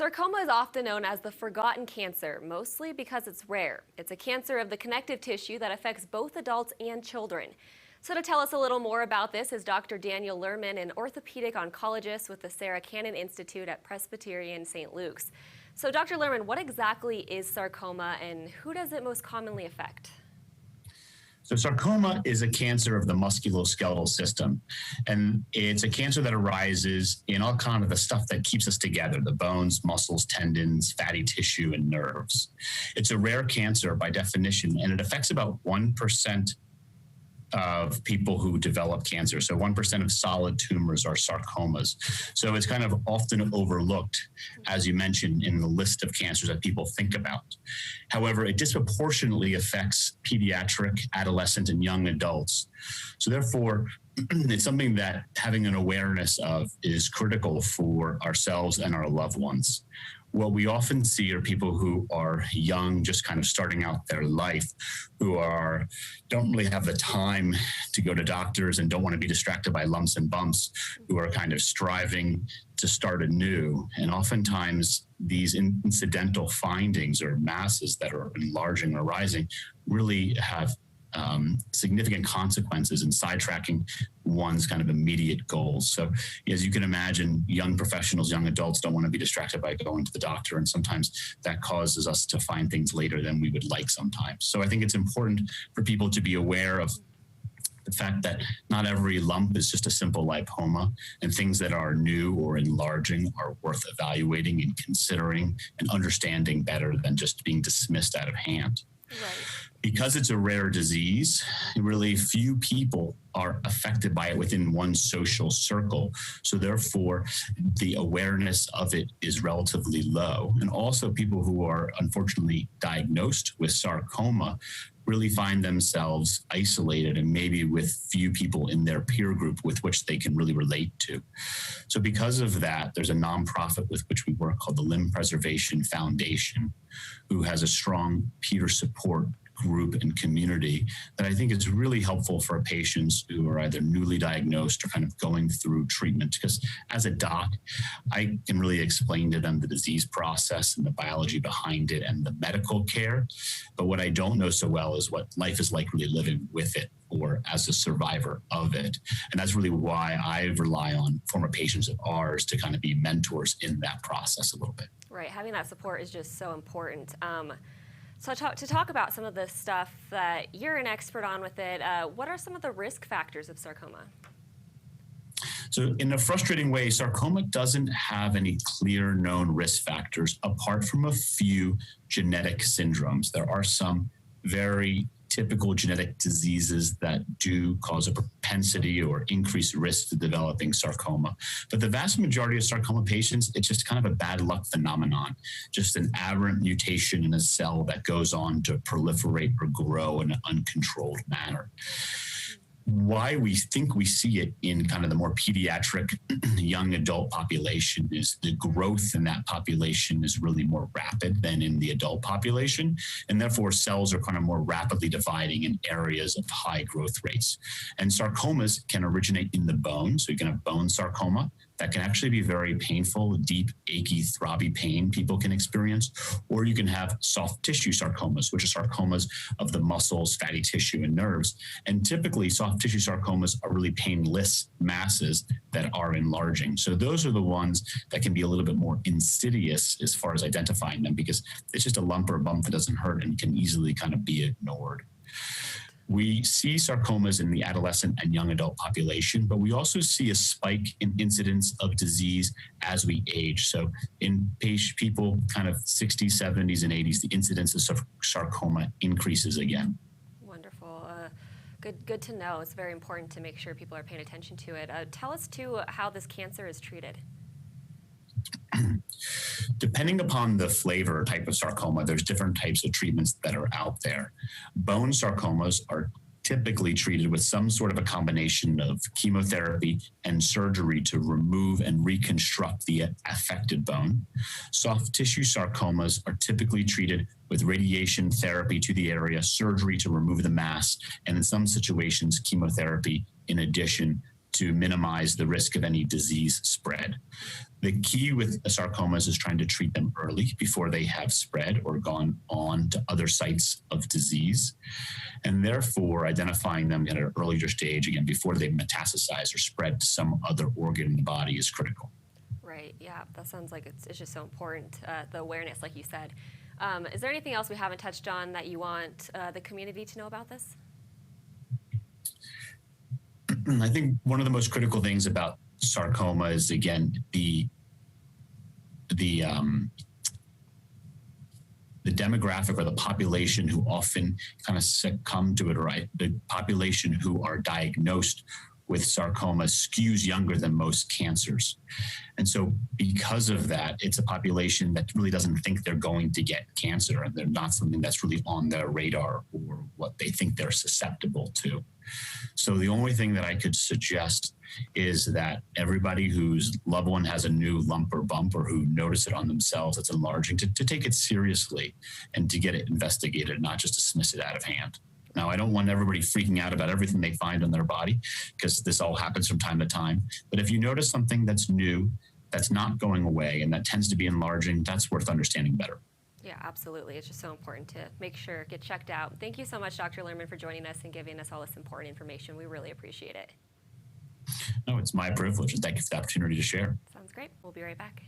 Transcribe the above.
Sarcoma is often known as the forgotten cancer, mostly because it's rare. It's a cancer of the connective tissue that affects both adults and children. So to tell us a little more about this is Dr. Daniel Lerman, an orthopedic oncologist with the Sarah Cannon Institute at Presbyterian St. Luke's. So Dr. Lerman, what exactly is sarcoma and who does it most commonly affect? So sarcoma is a cancer of the musculoskeletal system, and it's a cancer that arises in all kind of the stuff that keeps us together, the bones, muscles, tendons, fatty tissue, and nerves. It's a rare cancer by definition, and it affects about 1% of people who develop cancer. So 1% of solid tumors are sarcomas. So it's kind of often overlooked, as you mentioned, in the list of cancers that people think about. However, it disproportionately affects pediatric, adolescent, and young adults. So therefore, it's something that having an awareness of is critical for ourselves and our loved ones. What we often see are people who are young, just kind of starting out their life, who don't really have the time to go to doctors and don't want to be distracted by lumps and bumps, who are kind of striving to start anew. And oftentimes these incidental findings or masses that are enlarging or rising really have significant consequences in sidetracking one's kind of immediate goals. So as you can imagine, young professionals, young adults don't want to be distracted by going to the doctor. And sometimes that causes us to find things later than we would like sometimes. So I think it's important for people to be aware of the fact that not every lump is just a simple lipoma, and things that are new or enlarging are worth evaluating and considering and understanding better than just being dismissed out of hand. Right. Because it's a rare disease, really few people are affected by it within one social circle. So therefore, the awareness of it is relatively low. And also people who are unfortunately diagnosed with sarcoma really find themselves isolated and maybe with few people in their peer group with which they can really relate to. So because of that, there's a nonprofit with which we work called the Limb Preservation Foundation, who has a strong peer support group and community that I think is really helpful for patients who are either newly diagnosed or kind of going through treatment. Because as a doc, I can really explain to them the disease process and the biology behind it and the medical care. But what I don't know so well is what life is like really living with it or as a survivor of it. And that's really why I rely on former patients of ours to kind of be mentors in that process a little bit. Right, having that support is just so important. So to talk about some of the stuff that you're an expert on with it, what are some of the risk factors of sarcoma? So in a frustrating way, sarcoma doesn't have any clear known risk factors apart from a few genetic syndromes. There are some very typical genetic diseases that do cause a propensity or increased risk to developing sarcoma. But the vast majority of sarcoma patients, it's just kind of a bad luck phenomenon, just an aberrant mutation in a cell that goes on to proliferate or grow in an uncontrolled manner. Why we think we see it in kind of the more pediatric young adult population is the growth in that population is really more rapid than in the adult population. And therefore cells are kind of more rapidly dividing in areas of high growth rates. And sarcomas can originate in the bone. So you can have bone sarcoma. That can actually be very painful, deep, achy, throbby pain people can experience. Or you can have soft tissue sarcomas, which are sarcomas of the muscles, fatty tissue, and nerves. And typically, soft tissue sarcomas are really painless masses that are enlarging. So those are the ones that can be a little bit more insidious as far as identifying them, because it's just a lump or a bump that doesn't hurt and can easily kind of be ignored. We see sarcomas in the adolescent and young adult population, but we also see a spike in incidence of disease as we age. So in people kind of 60s, 70s, and 80s, the incidence of sarcoma increases again. Wonderful. Good to know. It's very important to make sure people are paying attention to it. Tell us, too, how this cancer is treated. Depending upon the flavor type of sarcoma, there's different types of treatments that are out there. Bone sarcomas are typically treated with some sort of a combination of chemotherapy and surgery to remove and reconstruct the affected bone. Soft tissue sarcomas are typically treated with radiation therapy to the area, surgery to remove the mass, and in some situations, chemotherapy in addition to minimize the risk of any disease spread. The key with sarcomas is trying to treat them early before they have spread or gone on to other sites of disease, and therefore identifying them at an earlier stage, again, before they metastasize or spread to some other organ in the body is critical. Right, yeah, that sounds like it's just so important, the awareness, like you said. Is there anything else we haven't touched on that you want the community to know about this? I think one of the most critical things about sarcoma is, again, the demographic or the population who often kind of succumb to it, right? The population who are diagnosed with sarcoma skews younger than most cancers. And so because of that, it's a population that really doesn't think they're going to get cancer, and they're not something that's really on their radar or what they think they're susceptible to. So the only thing that I could suggest is that everybody whose loved one has a new lump or bump, or who notice it on themselves that's enlarging, to take it seriously and to get it investigated, not just dismiss it out of hand. Now, I don't want everybody freaking out about everything they find on their body, because this all happens from time to time. But if you notice something that's new, that's not going away, and that tends to be enlarging, that's worth understanding better. Yeah, absolutely. It's just so important to make sure, get checked out. Thank you so much, Dr. Lerman, for joining us and giving us all this important information. We really appreciate it. No, it's my privilege, and thank you for the opportunity to share. Sounds great. We'll be right back.